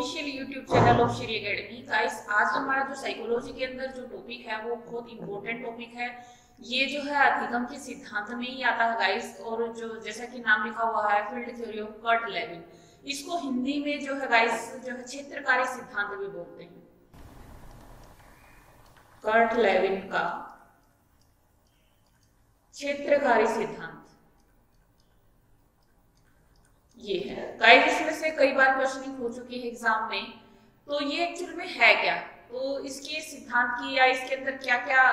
Official YouTube channel of Shri academy. Guys, आज हमारा जो साइकोलॉजी के अंदर जो टॉपिक है वो बहुत इंपॉर्टेंट टॉपिक है। ये जो है अधिगम के सिद्धांत में ही आता है गाइस, और जो जैसा कि नाम लिखा हुआ है field theory of Kurt Lewin, इसको हिंदी में जो है गाइस जो है क्षेत्रकारी सिद्धांत भी बोलते हैं। कर्ट लेविन का क्षेत्रकारी सिद्धांत ये है गाइस। इसमें से कई बार क्वेश्चनिंग हो चुकी है एग्जाम में, तो ये एक्चुअल में है क्या, तो इसके सिद्धांत की या इसके अंदर क्या क्या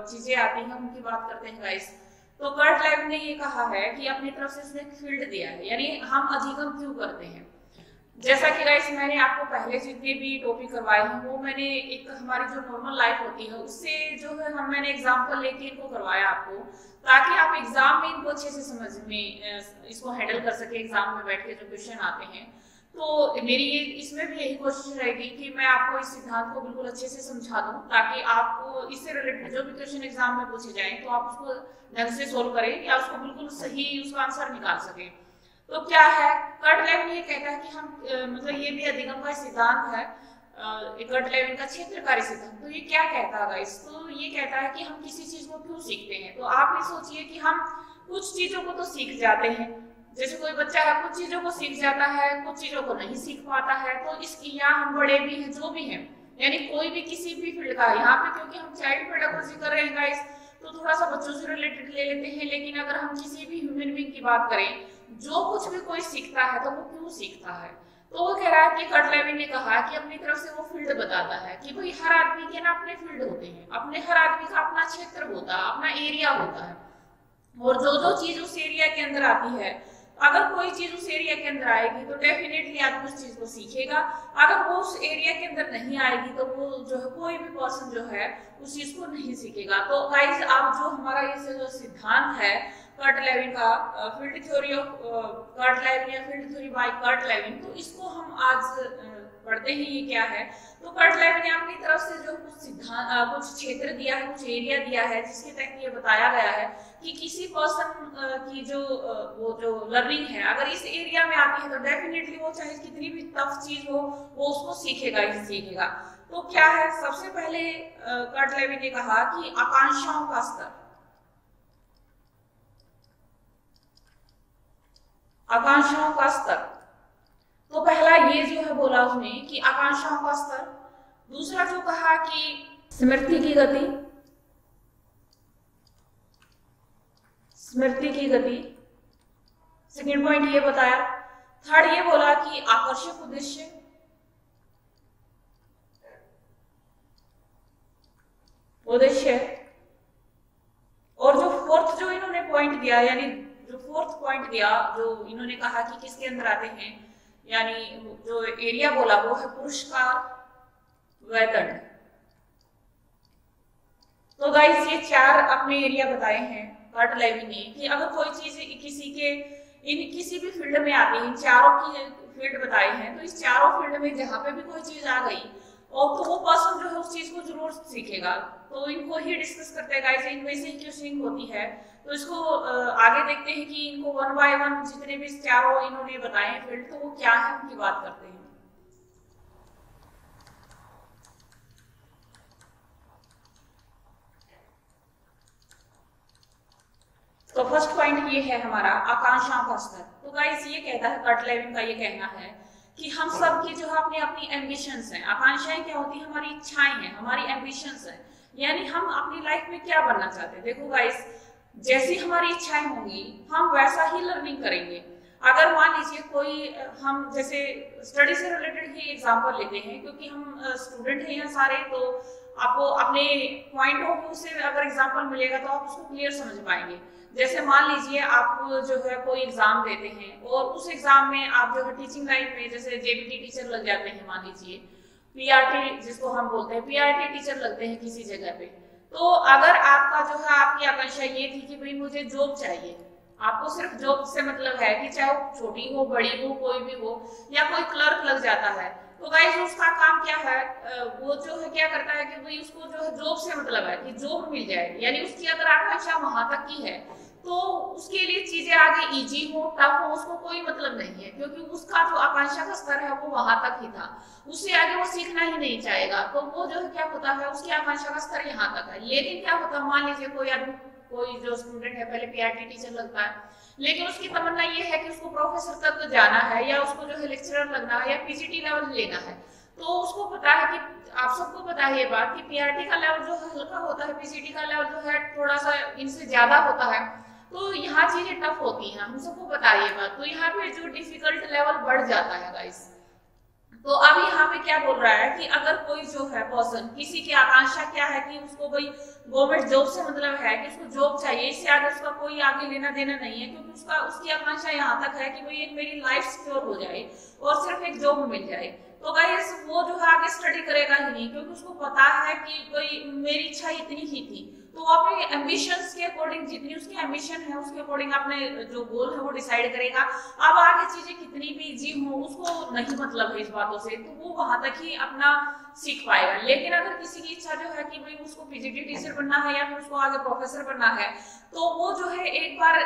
चीजें आती हैं उनकी बात करते हैं गाइस। तो कर्ट लेविन ने ये कहा है कि अपनी तरफ से उसने एक फील्ड दिया है, यानी हम अधिगम क्यों करते हैं। जैसा कि गाइस मैंने आपको पहले जितने भी टॉपिक करवाए हैं वो मैंने एक हमारी जो नॉर्मल लाइफ होती है उससे जो है मैंने एग्जांपल लेके इनको करवाया आपको, ताकि आप एग्जाम में इनको अच्छे से समझ में इसको हैंडल कर सके। एग्जाम में बैठ के जो क्वेश्चन आते हैं, तो मेरी ये इसमें भी यही कोशिश रहेगी कि मैं आपको इस सिद्धांत को बिल्कुल अच्छे से समझा दूं, ताकि आपको इससे रिलेटेड जो भी क्वेश्चन एग्जाम में पूछे जाएं तो आप उसको ढंग से सोल्व करें या उसको बिल्कुल सही उसका आंसर निकाल सकें। तो क्या है, कर्ट लेविन ये कहता है कि हम मतलब ये भी अधिगम का सिद्धांत है, कर्ट लेविन का क्षेत्रकारी सिद्धांत। तो ये क्या कहता है गाइस, तो ये कहता है कि हम किसी चीज को क्यों सीखते हैं। तो आप ये सोचिए कि हम कुछ चीजों को तो सीख जाते हैं, जैसे कोई बच्चा है कुछ चीजों को सीख जाता है, कुछ चीजों को नहीं सीख पाता है। तो इसकी या हम बड़े भी हैं जो भी हैं, यानी कोई भी किसी भी फील्ड का, यहाँ पे क्योंकि हम चाइल्ड पेडागोजी कर रहे हैं गाइस, तो थोड़ा सा बच्चों से रिलेटेड ले लेते हैं। लेकिन अगर हम किसी भी ह्यूमन बीइंग की बात करें, जो कुछ भी कोई सीखता है तो वो क्यों सीखता है। तो वो कह रहा है कि कर्ट लेविन ने कहा कि अपनी तरफ से वो फील्ड बताता है कि भाई हर आदमी के ना अपने फील्ड होते हैं, अपने हर आदमी का अपना क्षेत्र होता है, अपना एरिया होता है, और जो जो चीज उस एरिया के अंदर आती है, अगर कोई चीज उस एरिया के अंदर आएगी तो डेफिनेटली आदमी उस चीज को सीखेगा। अगर वो उस एरिया के अंदर नहीं आएगी तो वो जो है कोई भी पर्सन जो है उस चीज को नहीं सीखेगा। तो गाइस, आप जो हमारा ये जो सिद्धांत है कर्ट लेविन का, field theory of Kurt Lewin या field theory by Kurt Lewin, तो इसको हम आज पढ़ते हैं ये क्या है। तो कर्ट लेविन ने अपनी तरफ से जो कुछ सिद्धांत कुछ क्षेत्र दिया है, कुछ एरिया दिया है, जिसके तहत ये बताया गया है कि किसी पर्सन की जो वो जो लर्निंग है अगर इस एरिया में आती है तो डेफिनेटली वो चाहे कितनी भी टफ चीज हो वो उसको सीखेगा ही सीखेगा। तो क्या है, सबसे पहले कर्ट लेविन ने कहा कि आकांक्षाओं का स्तर, आकांक्षाओं का स्तर। तो पहला ये जो है बोला उसने कि आकांक्षाओं का स्तर। दूसरा जो कहा कि स्मृति की गति, स्मृति की गति, सेकंड पॉइंट ये बताया। थर्ड ये बोला कि आकर्षक उद्देश्य, उद्देश्य। और जो फोर्थ जो इन्होंने पॉइंट दिया, यानी जो फोर्थ पॉइंट दिया जो इन्होंने कहा कि किसके अंदर आते हैं, यानी जो एरिया बोला वो है पुरस्कार व दंड। तो गाइस ये चार अपने एरिया बताए हैं कर्ट लेविन ने कि अगर कोई चीज किसी के इन किसी भी फील्ड में आती है, इन चारों की फील्ड बताए हैं, तो इस चारों फील्ड में जहां पे भी कोई चीज आ गई और तो वो पर्सन जो है उस चीज को जरूर सीखेगा। तो इनको ही डिस्कस करते हैं गाइस, इनमें से ही क्वेश्चनिंग होती है। तो इसको आगे देखते हैं कि इनको वन बाय वन जितने भी चारों इन्होंने बताए हैं फील्ड, तो वो क्या है उनकी बात करते हैं। तो फर्स्ट पॉइंट ये है हमारा आकांक्षाओं का स्तर। तो गाइस ये कहता है कर्ट लेविन का ये कहना है कि हम सब की जो है अपनी अपनी एम्बिशंस हैं। आकांक्षाएं क्या होती है, हमारी इच्छाएं हैं, हमारी एम्बिशंस हैं, यानी हम अपनी लाइफ में क्या बनना चाहते हैं। देखो गाइस, जैसी हमारी इच्छाएं होंगी हम वैसा ही लर्निंग करेंगे। अगर मान लीजिए कोई, हम जैसे स्टडी से रिलेटेड ही एग्जांपल लेते हैं क्योंकि हम स्टूडेंट हैं यहाँ सारे, तो आपको अपने पॉइंट ऑफ व्यू से अगर एग्जांपल मिलेगा तो आप उसको क्लियर समझ पाएंगे। जैसे मान लीजिए आप जो है कोई एग्जाम देते हैं और उस एग्जाम में आप जो है टीचिंग लाइन में जैसे जेबीटी टीचर लग जाते हैं, मान लीजिए पीआरटी जिसको हम बोलते हैं पीआरटी टीचर लगते हैं किसी जगह पे। तो अगर आपका जो है आपकी आकांक्षा ये थी कि भाई मुझे जॉब चाहिए, आपको सिर्फ जॉब से मतलब है कि चाहे वो छोटी हो बड़ी हो कोई भी हो, या कोई क्लर्क लग जाता है, तो गाइस उसका काम क्या है, वो जो है क्या करता है कि भाई उसको जो है जॉब से मतलब है कि जॉब मिल जाए, यानी उसकी अगर आकांक्षा वहां तक की है तो उसके लिए चीजें आगे इजी हो टफ हो उसको कोई मतलब नहीं है, क्योंकि उसका जो आकांक्षा का स्तर है वो वहां तक ही था, उससे आगे वो सीखना ही नहीं चाहेगा। तो वो जो है क्या होता है, उसकी आकांक्षा का स्तर यहाँ तक है। लेकिन क्या होता है, मान लीजिए कोई आदमी, कोई जो स्टूडेंट है पहले पीआरटी टीचर लगता है, लेकिन उसकी तमन्ना ये है कि उसको प्रोफेसर तक जाना है या उसको जो है लेक्चरर लगना है या पीजीटी लेवल लेना है। तो उसको पता है कि, आप सबको पता है ये बात कि पीआरटी का लेवल जो हल्का होता है, पीजीटी का लेवल जो है थोड़ा सा इनसे ज्यादा होता है। तो यहाँ चीजें टफ होती हैं, हम सबको पता है ये बात। तो यहाँ पे जो डिफिकल्ट लेवल बढ़ जाता है गाइस। तो अब यहाँ पे क्या बोल रहा है कि अगर कोई जो है पर्सन, किसी की आकांक्षा क्या है कि उसको कोई गवर्नमेंट जॉब से मतलब है कि उसको जॉब चाहिए, इससे आगे उसका कोई आगे लेना देना नहीं है, क्योंकि उसकी आकांक्षा यहाँ तक है कि भाई एक मेरी लाइफ सिक्योर हो जाए और सिर्फ एक जॉब मिल जाए। तो गाइस वो जो है आगे स्टडी करेगा ही नहीं, क्योंकि उसको पता है कि भाई मेरी इच्छा इतनी ही थी। तो वो अपने एम्बिशंस के अकॉर्डिंग, जितनी उसकी एम्बिशन है उसके अकॉर्डिंग अपने जो गोल है वो डिसाइड करेगा। अब आगे चीजें कितनी भी इजी हो उसको नहीं मतलब है इस बातों से, तो वो वहां तक ही अपना सीख पाएगा। लेकिन अगर किसी की इच्छा जो है कि भाई उसको पीजीटी टीचर बनना है या फिर उसको आगे प्रोफेसर बनना है, तो वो जो है एक बार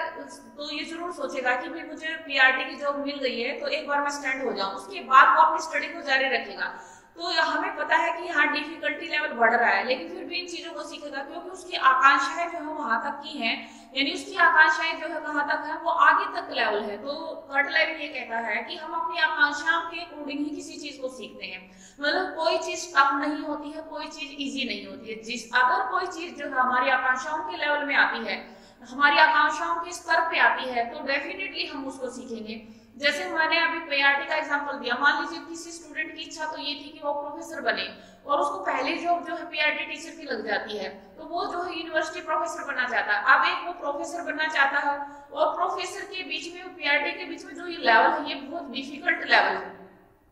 तो ये जरूर सोचेगा कि भाई मुझे पीआरटी की जॉब मिल गई है तो एक बार मैं स्टैंड हो जाऊं, उसके बाद वो अपनी स्टडी को जारी रखेगा। तो हमें पता है कि यहाँ डिफिकल्टी लेवल बढ़ रहा है, लेकिन फिर भी इन चीजों को सीखेगा, क्योंकि उसकी आकांक्षाएं जो है वहां तक की हैं, यानी उसकी आकांक्षाएं जो है कहाँ तक है, वो आगे तक लेवल है। तो कर्ट लेविन ये कहता है कि हम अपनी आकांक्षाओं के अकॉर्डिंग ही किसी चीज को सीखते हैं। मतलब कोई चीज टफ नहीं होती है, कोई चीज इजी नहीं होती है। अगर कोई चीज जो है हमारी आकांक्षाओं के लेवल में आती है, हमारी आकांक्षाओं के स्तर पे आती है, तो डेफिनेटली हम उसको सीखेंगे। जैसे मैंने अभी पीआरटी का एग्जांपल दिया, मान लीजिए किसी स्टूडेंट की इच्छा तो ये थी कि वो प्रोफेसर बने और उसको पहले जॉब जो है पीआरटी टीचर की लग जाती है, तो वो जो है यूनिवर्सिटी प्रोफेसर बनना चाहता है। अब एक वो प्रोफेसर बनना चाहता है और प्रोफेसर के बीच में, पीआरटी के बीच में जो ये लेवल है ये बहुत डिफिकल्ट लेवल है,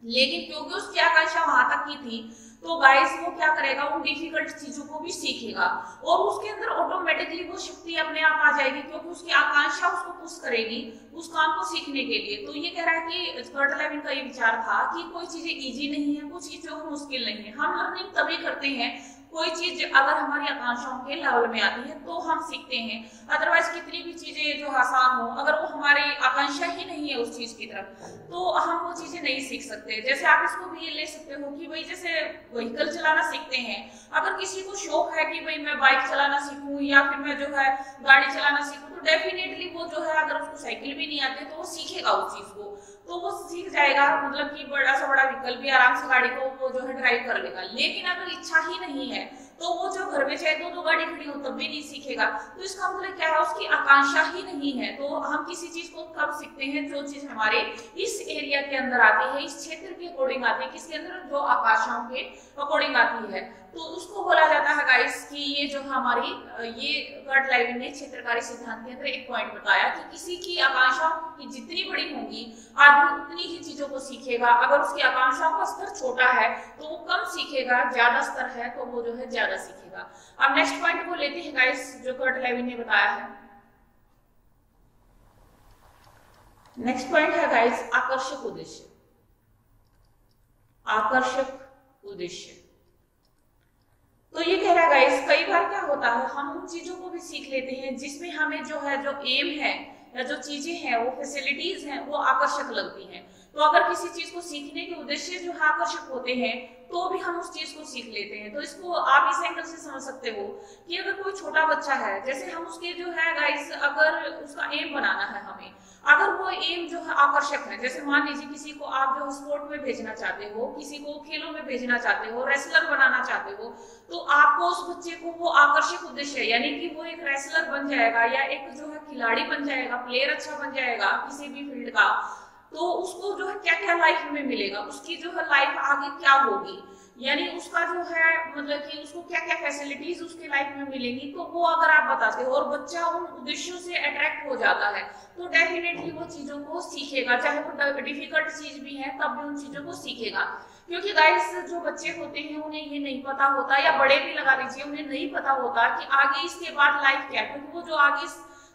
लेकिन क्योंकि उसकी आकांक्षा वहां तक की थी, तो गाइस वो क्या करेगा, उन डिफिकल्ट चीजों को भी सीखेगा और उसके अंदर ऑटोमेटिकली वो शक्ति अपने आप आ जाएगी, क्योंकि उसकी आकांक्षा उसको पुश करेगी उस काम को सीखने के लिए। तो ये कह रहा है कि कर्ट लेविन का ये विचार था कि कोई चीजें इजी नहीं है, कुछ चीजों मुश्किल नहीं है। हम लर्निंग तभी करते हैं, कोई चीज अगर हमारी आकांक्षाओं के लेवल में आती है तो हम सीखते हैं। अदरवाइज कितनी भी चीजें जो आसान हो, अगर वो हमारी आकांक्षा ही नहीं है उस चीज की तरफ, तो हम वो चीजें नहीं सीख सकते। जैसे आप इसको भी ये ले सकते हो कि भाई जैसे व्हीकल चलाना सीखते हैं, अगर किसी को शौक है कि भाई मैं बाइक चलाना सीखूं या फिर मैं जो है गाड़ी चलाना सीखूं, तो डेफिनेटली वो जो है अगर उसको साइकिल भी नहीं आती तो वो सीखेगा उस चीज को, तो वो सीख जाएगा, मतलब कि बड़ा सा बड़ा व्हीकल भी आराम से गाड़ी को वो जो है ड्राइव कर लेगा। लेकिन अगर इच्छा ही नहीं है तो वो जो घर में चाहे दो गाड़ी खड़ी हो तब भी नहीं सीखेगा। तो इसका मतलब क्या है, उसकी आकांक्षा ही नहीं है। तो हम किसी चीज को कब सीखते हैं, जो चीज हमारे इस एरिया के अंदर आती है, इस क्षेत्र के अकॉर्डिंग आती है, किसके अंदर, जो आकांक्षाओं के अकॉर्डिंग आती है, तो उसको बोला जाता है गाइस कि ये जो हमारी, ये कर्ट लेविन ने क्षेत्रकारी सिद्धांत के अंदर एक पॉइंट बताया कि किसी की आकांक्षाओं की जितनी बड़ी होंगी आदमी उतनी ही चीजों को सीखेगा। अगर उसकी आकांक्षाओं का स्तर छोटा है तो वो कम सीखेगा, ज्यादा स्तर है तो वो जो है ज्यादा सीखेगा। अब नेक्स्ट पॉइंट को लेते हैं गाइस जो कर्ट लेविन ने बताया है। नेक्स्ट पॉइंट है गाइस आकर्षक उद्देश्य। आकर्षक उद्देश्य, तो ये कह रहा है गाइस, कई बार क्या होता है हम उन चीजों को भी सीख लेते हैं जिसमें हमें जो है, जो एम है या जो चीजें हैं, वो फैसिलिटीज हैं, वो आकर्षक लगती हैं। तो अगर किसी चीज को सीखने के उद्देश्य जो है आकर्षक होते हैं तो भी हम उस चीज को सीख लेते हैं। तो इसको आप इस एंगल से समझ सकते हो कि अगर कोई छोटा बच्चा है, जैसे हम उसके जो है गाइस, अगर उसका एम बनाना है हमें, अगर वो एम जो है आकर्षक है, जैसे मान लीजिए किसी को आप जो स्पोर्ट में भेजना चाहते हो, किसी को खेलों में भेजना चाहते हो, रेसलर बनाना चाहते हो, तो आपको उस बच्चे को वो आकर्षक उद्देश्य, यानी कि वो एक रेसलर बन जाएगा या एक जो है खिलाड़ी बन जाएगा, प्लेयर अच्छा बन जाएगा किसी भी फील्ड का, तो उसको जो है क्या क्या लाइफ में मिलेगा, उसकी जो है लाइफ आगे क्या होगी, यानी उसका जो है मतलब कि उसको क्या क्या फैसिलिटीज उसके लाइफ में मिलेंगी, तो वो अगर आप बताते हो और बच्चा उन उद्देश्यों से अट्रैक्ट हो जाता है तो डेफिनेटली वो चीजों को सीखेगा, चाहे वो डिफिकल्ट चीज भी है तब भी उन चीजों को सीखेगा। क्योंकि गाइस जो बच्चे होते हैं उन्हें ये नहीं पता होता, या बड़े भी लगा लीजिए, उन्हें नहीं पता होता कि आगे इसके बाद लाइफ क्या है, क्योंकि वो जो आगे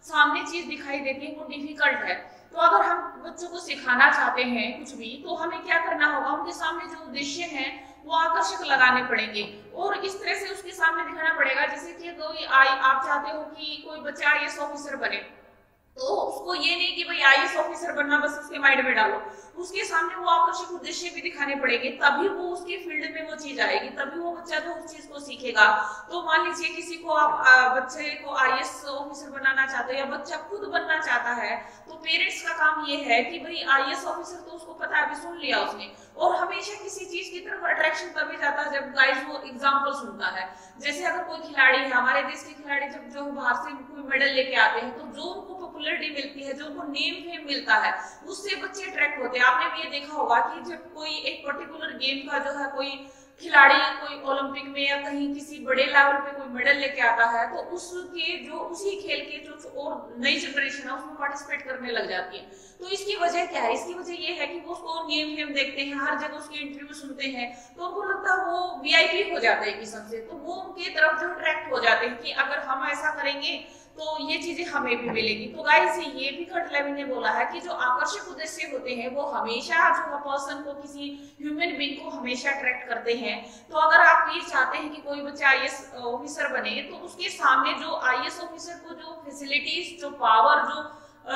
सामने चीज दिखाई देती है वो डिफिकल्ट है। तो अगर हम बच्चों को सिखाना चाहते हैं कुछ भी, तो हमें क्या करना होगा, उनके सामने जो उद्देश्य है वो आकर्षक लगाने पड़ेंगे और इस तरह से उसके सामने दिखाना पड़ेगा। जैसे कि कोई आप चाहते हो कि कोई बच्चा आईएएस ऑफिसर बने, तो उसको ये नहीं कि भाई आईएएस ऑफिसर बनना बस उसके माइंड में डालो, उसके सामने वो आकर्षक उद्देश्य भी दिखाने पड़ेंगे, तभी वो उसके फील्ड में वो चीज आएगी, तभी वो बच्चा जो उस चीज को सीखेगा। तो मान लीजिए किसी को आप बच्चे को आईएएस ऑफिसर बनाना चाहते हो या बच्चा खुद बनना चाहता है, तो पेरेंट्स का काम ये है कि भाई आईएएस ऑफिसर तो उसको पता है, अभी सुन लिया उसने, और हमेशा किसी चीज की तरफ अट्रैक्शन तभी जाता है जब गाइस वो एग्जाम्पल सुनता है। जैसे अगर कोई खिलाड़ी है, हमारे देश के खिलाड़ी जब जो बाहर से कोई मेडल लेके आते हैं, तो जो उनको पॉपुलैरिटी मिलती है, जो उनको नेम फेम मिलता है, उससे बच्चे अट्रैक्ट होते हैं। आपने भी ये देखा होगा कि जब कोई एक पर्टिकुलर गेम का जो है कोई खिलाड़ी कोई ओलंपिक में या कहीं किसी बड़े लेवल पे कोई मेडल लेके आता है, तो उसके जो उसी खेल के जो और नई जनरेशन है उसमें पार्टिसिपेट करने लग जाती है। तो इसकी वजह क्या है? इसकी वजह ये है कि वो उसको नेम फेम देखते हैं, हर जगह उसके इंटरव्यू सुनते हैं, तो उनको लगता है वो वीआईपी हो जाते हैं किस्म से, तो वो उनके तरफ जो अट्रैक्ट हो जाते हैं कि अगर हम ऐसा करेंगे तो ये चीजें हमें भी मिलेगी। तो गाइस ये भी कर्ट लेविन ने बोला है कि जो आकर्षक उद्देश्य होते हैं वो हमेशा जो पर्सन को, किसी ह्यूमन बीइंग को हमेशा अट्रैक्ट करते हैं। तो अगर आप ये चाहते हैं कि कोई बच्चा आईएएस ऑफिसर बने, तो उसके सामने जो आईएएस ऑफिसर को जो फैसिलिटीज, जो पावर, जो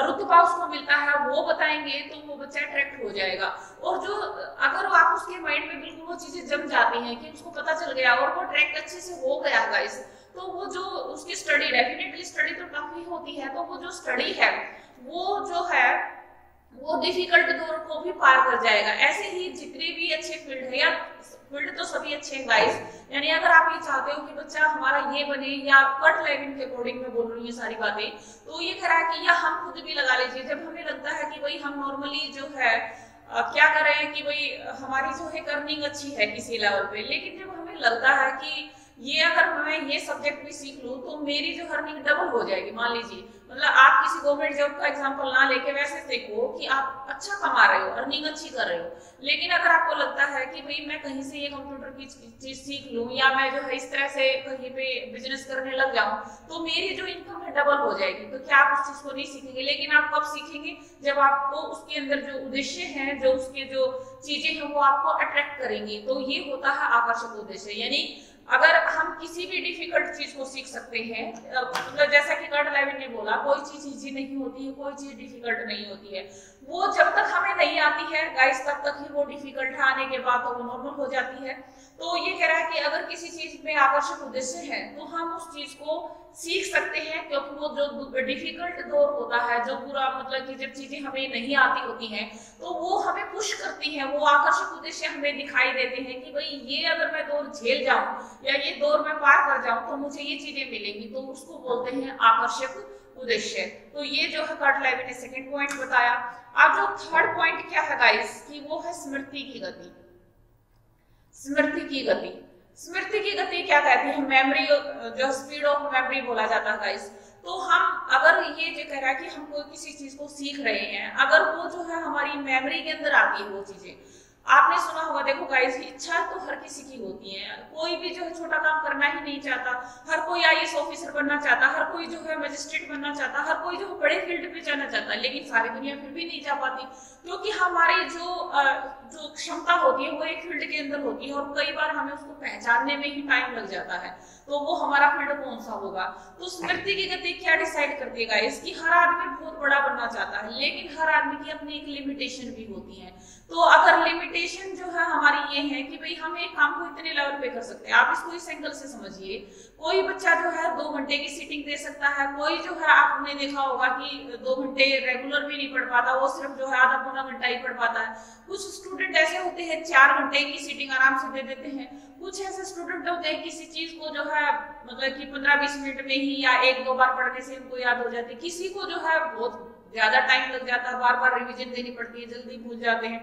रुतबा उसको मिलता है वो बताएंगे, तो वो बच्चा अट्रैक्ट हो जाएगा। और जो अगर आप उसके माइंड में बिल्कुल वो चीजें जम जाती हैं कि उसको पता चल गया और वो अट्रैक्ट अच्छे से हो गया गाइस, तो वो जो उसकी स्टडी, डेफिनेटली स्टडी तो काफी होती है, तो वो जो स्टडी है वो जो है वो डिफिकल्ट दौर को भी पार कर जाएगा। ऐसे ही जितने भी अच्छे फील्ड है, या फील्ड तो सभी अच्छे हैं गाइस, यानी अगर आप ये चाहते हो कि बच्चा हमारा ये बने, या कर्ट लेविन के अकॉर्डिंग में बोल रही हूँ ये सारी बातें, तो ये कह रहा है कि या हम खुद भी लगा लीजिए, जब हमें लगता है कि भाई हम नॉर्मली जो है क्या कर रहे हैं कि भाई हमारी जो है अर्निंग अच्छी है किसी लेवल पे, लेकिन जब हमें लगता है कि ये अगर मैं ये सब्जेक्ट भी सीख लूं तो मेरी जो अर्निंग डबल हो जाएगी। मान लीजिए, मतलब आप किसी गवर्नमेंट जॉब का एग्जांपल ना लेके वैसे देखो कि आप अच्छा कमा रहे हो, अर्निंग अच्छी कर रहे हो, लेकिन अगर आपको लगता है कि भाई मैं कहीं से ये कंप्यूटर की चीज सीख लूं, या मैं जो है इस तरह से कहीं पे बिजनेस करने लग जाऊं, तो मेरी जो इनकम है डबल हो जाएगी, तो क्या आप उस चीज को नहीं सीखेंगे? लेकिन आप कब सीखेंगे? जब आपको उसके अंदर जो उद्देश्य है, जो उसके जो चीजें हैं वो आपको अट्रैक्ट करेंगी। तो ये होता है आकर्षक उद्देश्य। यानी अगर हम किसी भी डिफिकल्ट चीज को सीख सकते हैं, मतलब जैसा कि कर्ट लेविन ने बोला, कोई चीज इजी नहीं होती है, कोई चीज डिफिकल्ट नहीं होती है, वो जब तक हमें नहीं आती है गाइस तब तक ही वो डिफिकल्ट है, आने के बाद तो वो नॉर्मल हो जाती है। तो ये कह रहा है कि अगर किसी चीज में आकर्षक उद्देश्य है तो हम उस चीज को सीख सकते हैं, क्योंकि वो जो डिफिकल्ट दौर होता है, जो पूरा मतलब कि जब चीजें हमें नहीं आती होती हैं, तो वो हमें पुश करती हैं, वो आकर्षक उद्देश्य हमें दिखाई देते हैं कि भाई ये अगर मैं दौर झेल जाऊं या ये दौर में पार कर जाऊं तो मुझे ये चीजें मिलेंगी, तो उसको बोलते हैं आकर्षक उद्देश्य। तो ये जो है कर्ट लेविन ने सेकंड पॉइंट बताया। अब जो थर्ड पॉइंट क्या है गाइस, कि वो है स्मृति की गति। स्मृति की गति, स्मृति की गति क्या कहती है? मेमोरी, जो स्पीड ऑफ मेमोरी बोला जाता है गाइस। तो हम अगर ये जो कह रहा है कि हम कोई किसी चीज को सीख रहे हैं, अगर वो जो है हमारी मेमोरी के अंदर आती है वो चीजें, आपने सुना होगा, देखो गाइस इच्छा तो हर किसी की होती है, कोई भी जो है छोटा काम करना ही नहीं चाहता, हर कोई आईएएस ऑफिसर बनना चाहता, हर कोई जो है मजिस्ट्रेट बनना चाहता, हर कोई जो बड़े फील्ड पे जाना चाहता है, लेकिन सारी दुनिया फिर भी नहीं जा पाती, क्योंकि हमारी जो क्षमता होती है वो एक फील्ड के अंदर होती है, और कई बार हमें उसको पहचानने में ही टाइम लग जाता है, तो वो हमारा फील्ड कौन सा होगा। तो स्मृति की गति क्या डिसाइड करती है गाइस, कि हर आदमी बहुत बड़ा बनना चाहता है, लेकिन हर आदमी की अपनी एक लिमिटेशन भी होती है। तो अगर लिमिटेशन जो है हमारी ये है कि भाई हम एक काम को इतने लेवल पे कर सकते हैं, आप इसको इस एंगल से समझिए, कोई बच्चा जो है 2 घंटे की सीटिंग दे सकता है, कोई जो है आपने देखा होगा कि 2 घंटे रेगुलर भी नहीं पढ़ पाता, वो सिर्फ जो है आधा पौना घंटा ही पढ़ पाता है। कुछ स्टूडेंट ऐसे होते हैं 4 घंटे की सीटिंग आराम से दे देते हैं, कुछ ऐसे स्टूडेंट होते हैं किसी चीज को जो है मतलब कि 15-20 मिनट में ही या 1-2 बार पढ़ने से उनको याद हो जाती है, किसी को जो है बहुत ज्यादा टाइम लग जाता है, बार बार रिवीजन देनी पड़ती है, जल्दी भूल जाते हैं।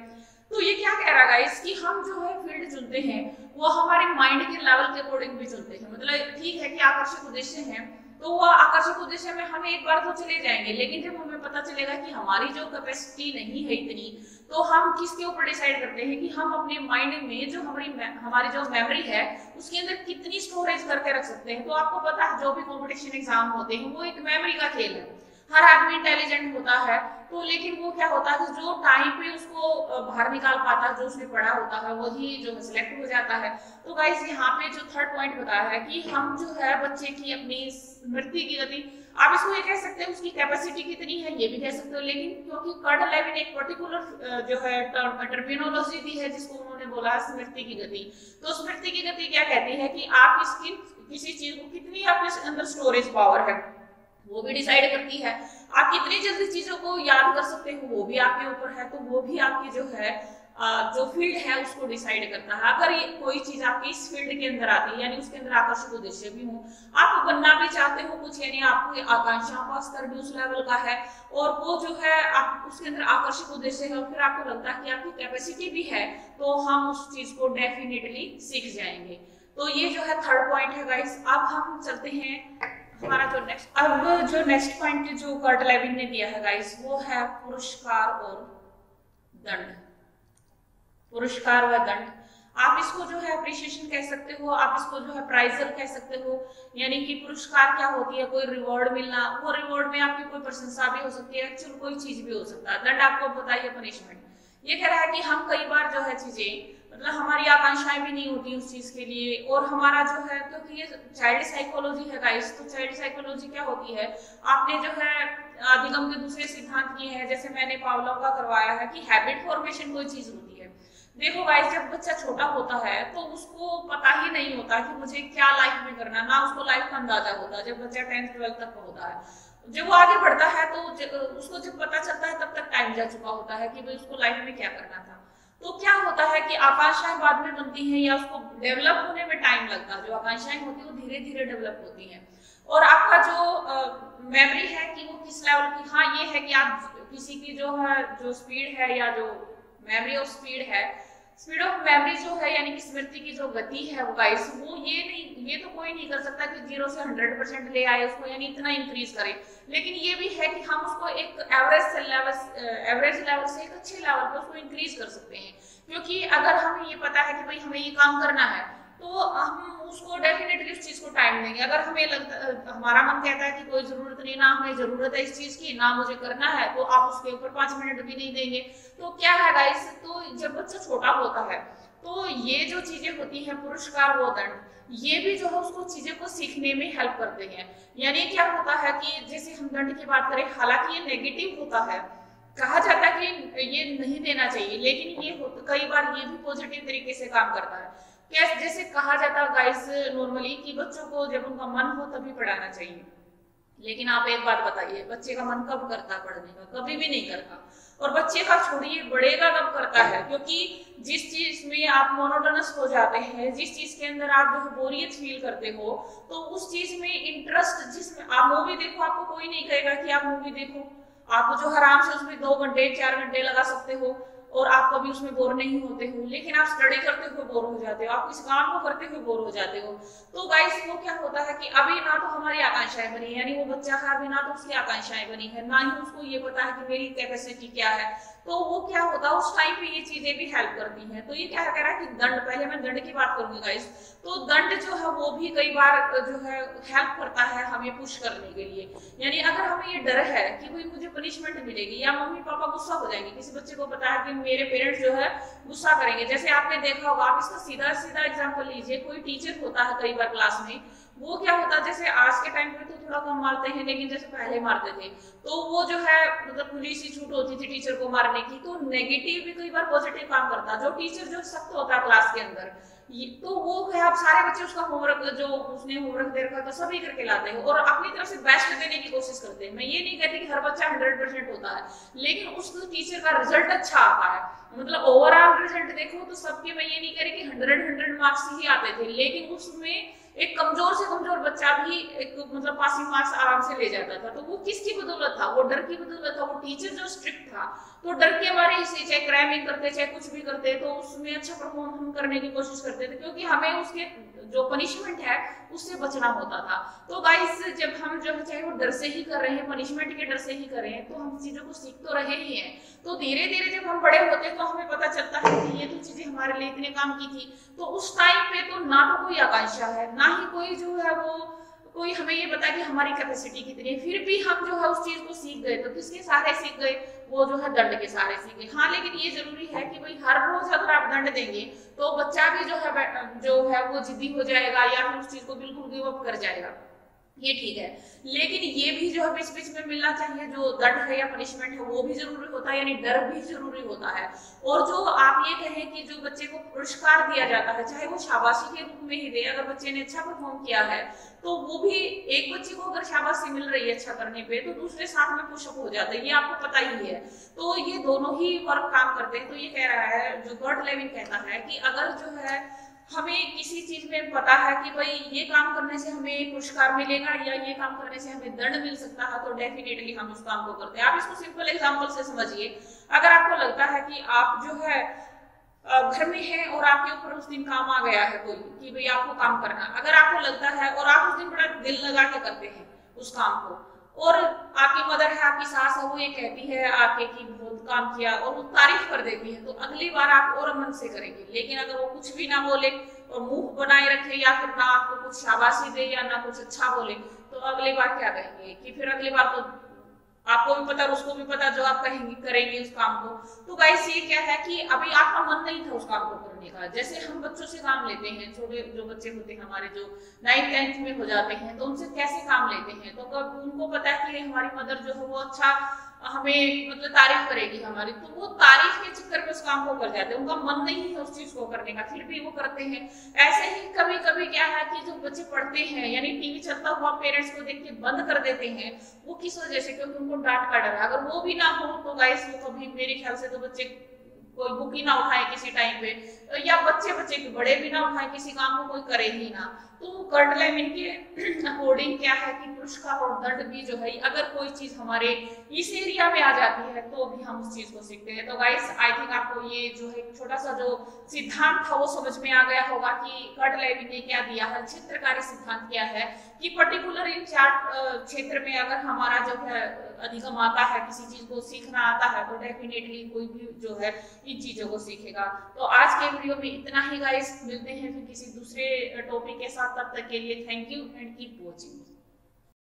तो ये क्या कह रहा है इसकी हम जो है फील्ड चुनते हैं वो हमारे माइंड के लेवल के अकॉर्डिंग भी चुनते हैं। मतलब ठीक है कि आकर्षक उद्देश्य है, तो वो आकर्षक उद्देश्य में हम एक बार तो चले जाएंगे, लेकिन जब हमें पता चलेगा कि हमारी जो कैपेसिटी नहीं है इतनी, तो हम किसके ऊपर डिसाइड करते हैं कि हम अपने माइंड में जो हमारी जो मेमोरी है उसके अंदर कितनी स्टोरेज करके रख सकते हैं। तो आपको पता है जो भी कॉम्पिटिशन एग्जाम होते हैं वो एक मेमोरी का खेल है। हर आदमी इंटेलिजेंट होता है, तो लेकिन वो क्या होता है कि जो टाइम पे उसको बाहर निकाल पाता है, जो उसने पढ़ा होता है, वही जो सिलेक्ट हो जाता है। तो गाइस यहाँ पे जो थर्ड पॉइंट बताया है कि हम जो है बच्चे की अपनी स्मृति की गति, आप इसको ये कह सकते हैं उसकी कैपेसिटी कितनी है, ये भी कह सकते हो, लेकिन क्योंकि कर्ट लेविन एक पर्टिकुलर जो है टर्मिनोलॉजी दी है जिसको उन्होंने बोला स्मृति की गति। तो स्मृति की गति क्या कहती है कि आप इसकी किसी चीज को कितनी आपके अंदर स्टोरेज पावर है वो भी डिसाइड करती है। आप कितनी जल्दी चीजों को याद कर सकते हो वो भी आपके ऊपर है, तो वो भी आपकी जो है जो फील्ड है उसको डिसाइड करता है। अगर ये कोई चीज आपकी इस फील्ड के अंदर आती है, यानी उसके अंदर आकर्षक उद्देश्य भी हो, आप बनना भी चाहते हो कुछ, यानी आपको आकांक्षाओं का स्तर भी उस लेवल का है, और वो जो है आप उसके अंदर आकर्षक उद्देश्य है, और फिर आपको लगता है कि आपकी कैपेसिटी भी है, तो हम उस चीज को डेफिनेटली सीख जाएंगे। तो ये जो है थर्ड पॉइंट है गाइस। अब हम चलते हैं हमारा जो नेक्स्ट पॉइंट जो कर्ट लेविन ने दिया है गाइस, वो है पुरस्कार और दंड। पुरस्कार व दंड, आप इसको जो है अप्रिशिएशन कह सकते हो, आप इसको जो है प्राइजर कह सकते हो। यानी कि पुरस्कार क्या होती है, कोई रिवॉर्ड मिलना, वो रिवॉर्ड में आपकी कोई प्रशंसा भी हो सकती है, एक्चुअल कोई चीज भी हो सकता है। दंड आपको बताइए पनिशमेंट। ये कह रहा है कि हम कई बार जो है चीजें मतलब हमारी आकांक्षाएं भी नहीं होती उस चीज के लिए, और हमारा जो है क्योंकि ये चाइल्ड साइकोलॉजी है गाइस, तो चाइल्ड साइकोलॉजी क्या होती है, आपने जो है अधिगम के दूसरे सिद्धांत किए हैं, जैसे मैंने पावलोव का करवाया है कि हैबिट फॉर्मेशन कोई चीज होती है। देखो गाइस, जब बच्चा छोटा होता है तो उसको पता ही नहीं होता कि मुझे क्या लाइफ में करना, ना उसको लाइफ का अंदाजा होता। जब बच्चा 10th 12th तक होता है, जब वो आगे बढ़ता है तो उसको जब पता चलता है तब तक टाइम जा चुका होता है कि भाई उसको लाइफ में क्या करना था। तो क्या होता है कि आकांक्षाएं बाद में बनती हैं या उसको डेवलप होने में टाइम लगता है। जो आकांक्षाएं होती है वो धीरे धीरे डेवलप होती हैं, और आपका जो मेमोरी है कि वो किस लेवल की, हाँ ये है कि आप किसी की जो है जो स्पीड है या जो मेमोरी ऑफ स्पीड है, स्पीड ऑफ मेमोरी जो है यानी कि स्मृति की जो गति है वो गाइस, वो ये तो कोई नहीं कर सकता कि 0 से 100% ले आए उसको, यानी इतना इंक्रीज करे। लेकिन ये भी है कि हम उसको एक एवरेज लेवल से एक अच्छे लेवल पे उसको इंक्रीज कर सकते हैं। क्योंकि अगर हमें ये पता है कि भाई हमें ये काम करना है, तो हम उसको डेफिनेटली उस चीज को टाइम देंगे। अगर हमें लगता, हमारा मन कहता है कि कोई जरूरत नहीं, ना हमें जरूरत है इस चीज की, ना मुझे करना है, तो आप उसके ऊपर 5 मिनट भी नहीं देंगे। तो क्या है गाइस, तो जब बच्चा छोटा होता है तो ये जो चीजें होती हैं पुरस्कार व दंड, ये भी जो है उसको चीजें को सीखने में हेल्प करते हैं। यानी क्या होता है कि जैसे हम दंड की बात करें, हालांकि ये नेगेटिव होता है, कहा जाता है कि ये नहीं देना चाहिए, लेकिन ये कई बार ये भी पॉजिटिव तरीके से काम करता है। जैसे कहा जाता है गाइस नॉर्मली कि बच्चों को जब उनका मन हो तभी पढ़ाना चाहिए, लेकिन आप एक बात बताइए, बच्चे का मन कब करता पढ़ने का? कभी भी नहीं करता। और बच्चे का छोड़िए, बड़ेगा कब करता है? क्योंकि जिस चीज में आप मोनोटोनस हो जाते हैं, जिस चीज के अंदर आप जो बोरियत फील करते हो, तो उस चीज में इंटरेस्ट, जिसमें आप मूवी देखो, आपको कोई नहीं कहेगा कि आप मूवी देखो, आप जो आराम से उसमें 2 घंटे 4 घंटे लगा सकते हो और आप कभी उसमें बोर नहीं होते हो। लेकिन आप स्टडी करते हुए बोर हो जाते हो, आप इस काम को करते हुए बोर हो जाते हो। तो गाइस वो क्या होता है कि अभी ना तो हमारी आकांक्षाएं बनी, यानी वो बच्चा है अभी ना तो उसकी आकांक्षाएं बनी है, ना ही उसको ये पता है कि मेरी कैपेसिटी क्या है। तो वो क्या होता है उस टाइम पे ये चीजें भी हेल्प करती हैं। तो ये क्या कह रहा है कि दंड, पहले मैं दंड की बात करूंगी गाइस, तो दंड जो है वो भी कई बार जो है हेल्प करता है हमें पुश करने के लिए। यानी अगर हमें ये डर है कि भाई मुझे पनिशमेंट मिलेगी या मम्मी पापा गुस्सा हो जाएंगे, किसी बच्चे को पता है कि मेरे पेरेंट्स जो है गुस्सा करेंगे, जैसे आपने देखा होगा, आप इसका सीधा सीधा एग्जाम्पल लीजिए, कोई टीचर होता है कई बार क्लास में, वो क्या होता है, जैसे आज के टाइम पे तो थोड़ा कम मारते हैं, लेकिन जैसे पहले मारते थे, तो वो जो है मतलब खुली सी छूट होती थी टीचर को मारने की। तो नेगेटिव भी कई बार पॉजिटिव काम करता है। जो टीचर जो सख्त होता है क्लास के अंदर, तो वो है आप सारे बच्चे उसका होमवर्क जो उसने होमवर्क दे रखा था सभी करके लाते हैं और अपनी तरफ से बेस्ट देने की कोशिश करते हैं। मैं ये नहीं कहती कि हर बच्चा 100% होता है, लेकिन उस टीचर का रिजल्ट अच्छा आता है। मतलब ओवरऑल रिजल्ट देखो तो सबके, मैं ये नहीं कह रही कि 100 मार्क्स ही आते थे, लेकिन उसमें एक कमजोर से कमजोर बच्चा भी एक मतलब पासिंग मार्क्स आराम से ले जाता था। तो वो किसकी बदौलत था? वो डर की बदौलत था। वो टीचर जो स्ट्रिक्ट था, तो डर के मारे इसे चाहे क्रैमिंग करते चाहे कुछ भी करते, तो उसमें अच्छा परफॉर्म हम करने की कोशिश करते थे, क्योंकि हमें उसके जो पनिशमेंट है उससे बचना होता था। तो गाइस जब हम जो चाहे वो डर से ही कर रहे हैं, पनिशमेंट के डर से ही कर रहे हैं, तो हम चीजों को सीख तो रहे ही हैं। तो धीरे धीरे जब हम बड़े होते हैं तो हमें पता चलता है कि ये तो चीजें हमारे लिए इतने काम की थी। तो उस टाइम पे तो ना तो कोई आकांक्षा है, ना ही कोई जो है वो कोई हमें ये बता कि हमारी कैपेसिटी कितनी है, फिर भी हम जो है उस चीज को सीख गए, तो किसके सहारे सीख गए, वो जो है दंड के सहारे सीख गए। हाँ, लेकिन ये जरूरी है कि भाई हर रोज अगर आप दंड देंगे तो बच्चा भी जो है वो जिद्दी हो जाएगा या फिर उस चीज को बिल्कुल गिव अप कर जाएगा, ये ठीक है। लेकिन ये भी जो है बीच बीच में मिलना चाहिए, जो दंड है या पनिशमेंट है वो भी जरूरी होता है, यानी डर भी जरूरी होता है। और जो आप ये कहें कि जो बच्चे को पुरस्कार दिया जाता है, चाहे वो शाबाशी के रूप में ही दे, अगर बच्चे ने अच्छा परफॉर्म किया है तो वो भी, एक बच्चे को अगर शाबाशी मिल रही है अच्छा करने पे तो दूसरे साथ में पुशअप हो जाता है, ये आपको पता ही है। तो ये दोनों ही वर्क काम करते हैं। तो ये कह रहा है, जो गर्ट लेविन कहता है कि अगर जो है हमें किसी चीज में पता है कि भाई ये काम करने से हमें पुरस्कार मिलेगा या ये काम करने से हमें दंड मिल सकता है, तो डेफिनेटली हम उस काम को करते हैं। आप इसको सिंपल एग्जांपल से समझिए। अगर आपको लगता है कि आप जो है घर में है और आपके ऊपर उस दिन काम आ गया है कोई कि भाई आपको काम करना, अगर आपको लगता है और आप उस दिन बड़ा दिल लगा के करते हैं उस काम को, और आपकी मदर है, आपकी सास है, वो ये कहती है आके कि बहुत काम किया और वो तारीफ कर देती है, तो अगली बार आप और मन से करेंगे। लेकिन अगर वो कुछ भी ना बोले और मुंह बनाए रखे या फिर ना आपको कुछ शाबाशी दे या ना कुछ अच्छा बोले, तो अगली बार क्या कहेंगे कि फिर अगली बार तो आपको भी पता और उसको भी पता जो आप कहेंगे करेंगे उस काम को। तो गाइस ये क्या है कि अभी आपका मन नहीं था उस काम को करने का। जैसे हम बच्चों से काम लेते हैं, छोटे जो बच्चे होते हैं हमारे, जो 9th 10th में हो जाते हैं, तो उनसे कैसे काम लेते हैं, तो कब उनको पता है कि हमारी मदर जो है वो अच्छा हमें मतलब तारीफ करेगी हमारी, तो वो तारीफ के चक्कर में उस काम को कर जाते हैं, उनका मन नहीं है उस चीज को करने का, फिर भी वो करते हैं। ऐसे ही कभी कभी क्या है कि जो बच्चे पढ़ते हैं, यानी टीवी चलता हुआ पेरेंट्स को देख के बंद कर देते हैं, वो किस वजह से, क्योंकि उनको डांट का डर है। अगर वो भी ना हो तो गाइस वो कभी, मेरे ख्याल से तो बच्चे कोई बुक ही ना उठाए किसी टाइम पे, या बच्चे के बड़े भी ना उठाए किसी काम को, कोई करे ही ना। तो कर्ट लेविन के अकॉर्डिंग क्या है कि पुरस्कार और दंड भी जो है, अगर कोई चीज हमारे इस एरिया में आ जाती है तो भी हम उस चीज को सीखते हैं। तो गाइस आई थिंक आपको ये जो है छोटा सा जो सिद्धांत था वो समझ में आ गया होगा कि कर्ट लेविन ने क्या दिया है, क्षेत्रकारी सिद्धांत क्या है, कि पर्टिकुलर इन 4 क्षेत्र में अगर हमारा जो है अधिगम आता है, किसी चीज को सीखना आता है, तो डेफिनेटली कोई भी जो है इन चीजों को सीखेगा। तो आज के वीडियो में इतना ही गाइस, मिलते हैं फिर किसी दूसरे टॉपिक के साथ, तब तक के लिए thank you and keep watching.